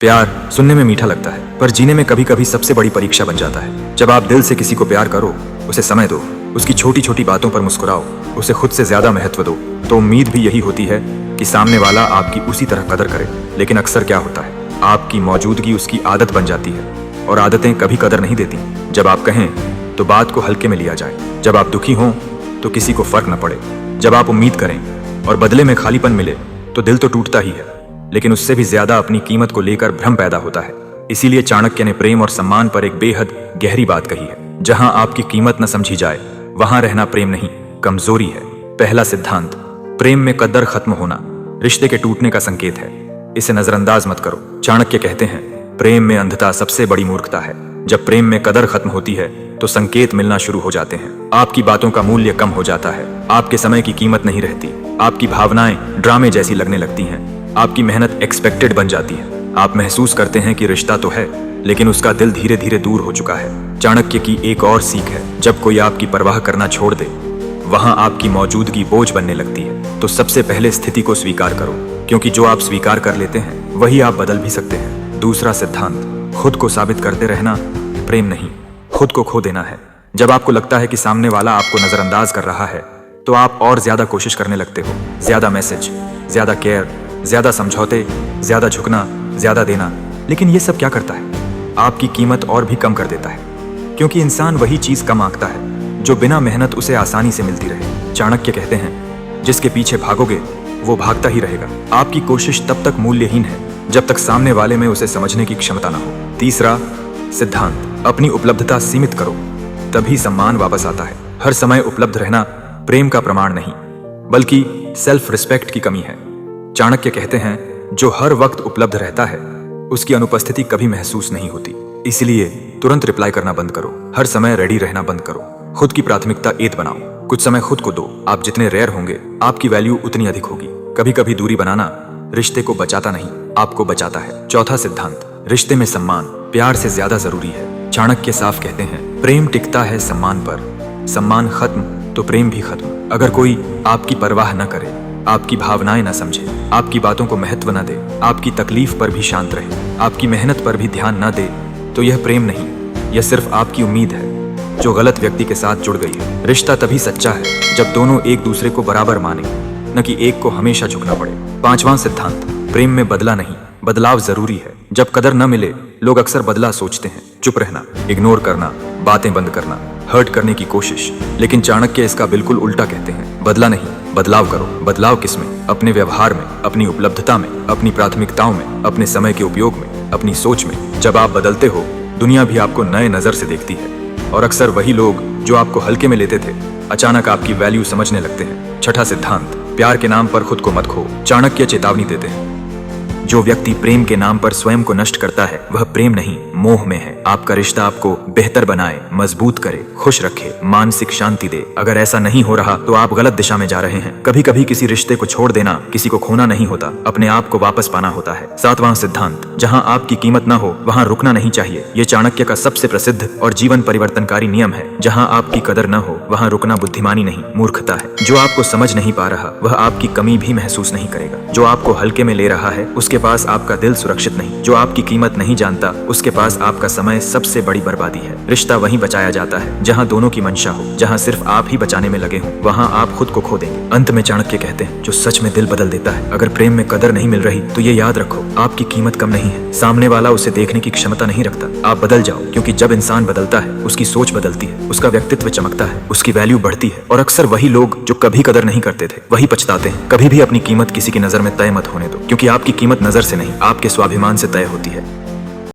प्यार सुनने में मीठा लगता है, पर जीने में कभी कभी सबसे बड़ी परीक्षा बन जाता है। जब आप दिल से किसी को प्यार करो, उसे समय दो, उसकी छोटी छोटी बातों पर मुस्कुराओ, उसे खुद से ज्यादा महत्व दो, तो उम्मीद भी यही होती है कि सामने वाला आपकी उसी तरह कदर करे। लेकिन अक्सर क्या होता है, आपकी मौजूदगी उसकी आदत बन जाती है, और आदतें कभी कदर नहीं देती। जब आप कहें तो बात को हल्के में लिया जाए, जब आप दुखी हों तो किसी को फर्क न पड़े, जब आप उम्मीद करें और बदले में खालीपन मिले तो दिल तो टूटता ही है, लेकिन उससे भी ज्यादा अपनी कीमत को लेकर भ्रम पैदा होता है। इसीलिए चाणक्य ने प्रेम और सम्मान पर एक बेहद गहरी बात कही है। जहां आपकी कीमत न समझी जाए, वहां रहना प्रेम नहीं, कमजोरी है। पहला सिद्धांत, प्रेम में कद्र खत्म होना रिश्ते के टूटने का संकेत है। इसे नजरअंदाज मत करो। चाणक्य कहते हैं, प्रेम में अंधता सबसे बड़ी मूर्खता है। जब प्रेम में कदर खत्म होती है तो संकेत मिलना शुरू हो जाते हैं। आपकी बातों का मूल्य कम हो जाता है, आपके समय की कीमत नहीं रहती, आपकी भावनाएं ड्रामे जैसी लगने लगती हैं, आपकी मेहनत एक्सपेक्टेड बन जाती है। आप महसूस करते हैं कि रिश्ता तो है, लेकिन उसका दिल धीरे धीरे दूर हो चुका है। चाणक्य की एक और सीख है, जब कोई आपकी परवाह करना छोड़ दे, वहां आपकी मौजूदगी बोझ बनने लगती है। तो सबसे पहले स्थिति को स्वीकार करो, क्योंकि जो आप स्वीकार कर लेते हैं वही आप बदल भी सकते हैं। दूसरा सिद्धांत, खुद को साबित करते रहना प्रेम नहीं, खुद को खो देना है। जब आपको लगता है कि सामने वाला आपको नजरअंदाज कर रहा है, तो आप और ज्यादा कोशिश करने लगते हो। ज्यादा मैसेज, ज्यादा केयर, ज्यादा समझौते, ज्यादा झुकना, ज्यादा देना। लेकिन ये सब क्या करता है, आपकी कीमत और भी कम कर देता है, क्योंकि इंसान वही चीज कम आंकता है जो बिना मेहनत उसे आसानी से मिलती रहे। चाणक्य कहते हैं, जिसके पीछे भागोगे वो भागता ही रहेगा। आपकी कोशिश तब तक मूल्यहीन है जब तक सामने वाले में उसे समझने की क्षमता न हो। तीसरा सिद्धांत, अपनी उपलब्धता सीमित करो, तभी सम्मान वापस आता है। हर समय उपलब्ध रहना प्रेम का प्रमाण नहीं, बल्कि सेल्फ रिस्पेक्ट की कमी है। चाणक्य कहते हैं, जो हर वक्त उपलब्ध रहता है उसकी अनुपस्थिति कभी महसूस नहीं होती। इसलिए तुरंत रिप्लाई करना बंद करो, हर समय रेडी रहना बंद करो। खुद की प्राथमिकता एक बनाओ, कुछ समय खुद को दो। आप जितने रेयर होंगे, आपकी वैल्यू उतनी अधिक होगी। कभी कभी दूरी बनाना रिश्ते को बचाता नहीं, आपको बचाता है। चौथा सिद्धांत, रिश्ते में सम्मान प्यार से ज्यादा जरूरी है। चाणक्य साफ कहते हैं, प्रेम टिकता है सम्मान पर, सम्मान खत्म तो प्रेम भी खत्म। अगर कोई आपकी परवाह न करे, आपकी भावनाएं न समझे, आपकी बातों को महत्व न दे, आपकी तकलीफ पर भी शांत रहे, आपकी मेहनत पर भी ध्यान न दे, तो यह प्रेम नहीं, यह सिर्फ आपकी उम्मीद है जो गलत व्यक्ति के साथ जुड़ गई है। रिश्ता तभी सच्चा है जब दोनों एक दूसरे को बराबर माने, न कि एक को हमेशा झुकना पड़े। पांचवां सिद्धांत, प्रेम में बदला नहीं, बदलाव जरूरी है। जब कदर न मिले, लोग अक्सर बदला सोचते हैं। चुप रहना, इग्नोर करना, बातें बंद करना, हर्ट करने की कोशिश। लेकिन चाणक्य इसका बिल्कुल उल्टा कहते हैं, बदला नहीं, बदलाव करो। बदलाव किसमें? अपने व्यवहार में, अपनी उपलब्धता में, अपनी प्राथमिकताओं में, अपने समय के उपयोग में, अपनी सोच में। जब आप बदलते हो, दुनिया भी आपको नए नजर से देखती है, और अक्सर वही लोग जो आपको हल्के में लेते थे, अचानक आपकी वैल्यू समझने लगते हैं। छठा सिद्धांत, प्यार के नाम पर खुद को मत खो। चाणक्य चेतावनी देते हैं, जो व्यक्ति प्रेम के नाम पर स्वयं को नष्ट करता है, वह प्रेम नहीं, मोह में है। आपका रिश्ता आपको बेहतर बनाए, मजबूत करे, खुश रखे, मानसिक शांति दे। अगर ऐसा नहीं हो रहा तो आप गलत दिशा में जा रहे हैं। कभी कभी किसी रिश्ते को छोड़ देना किसी को खोना नहीं होता, अपने आप को वापस पाना होता है। सातवां सिद्धांत, जहां आपकी कीमत ना हो वहां रुकना नहीं चाहिए। ये चाणक्य का सबसे प्रसिद्ध और जीवन परिवर्तनकारी नियम है। जहां आपकी कदर न हो वहां रुकना बुद्धिमानी नहीं, मूर्खता है। जो आपको समझ नहीं पा रहा, वह आपकी कमी भी महसूस नहीं करेगा। जो आपको हल्के में ले रहा है, उसके पास आपका दिल सुरक्षित नहीं। जो आपकी कीमत नहीं जानता, उसके पास आपका समय सबसे बड़ी बर्बादी है। रिश्ता वहीं बचाया जाता है जहां दोनों की मंशा हो। जहां सिर्फ आप ही बचाने में लगे हो, वहां आप खुद को खो देंगे। अंत में चाणक्य कहते हैं, जो सच में दिल बदल देता है। अगर प्रेम में कदर नहीं मिल रही तो ये याद रखो, आपकी कीमत कम नहीं है, सामने वाला उसे देखने की क्षमता नहीं रखता। आप बदल जाओ, क्योंकि जब इंसान बदलता है, उसकी सोच बदलती है, उसका व्यक्तित्व चमकता है, उसकी वैल्यू बढ़ती है। और अक्सर वही लोग जो कभी कदर नहीं करते थे, वही पछताते हैं। कभी भी अपनी कीमत किसी की नजर में तय मत होने दो, क्योंकि आपकी कीमत नजर से नहीं, आपके स्वाभिमान से तय होती है।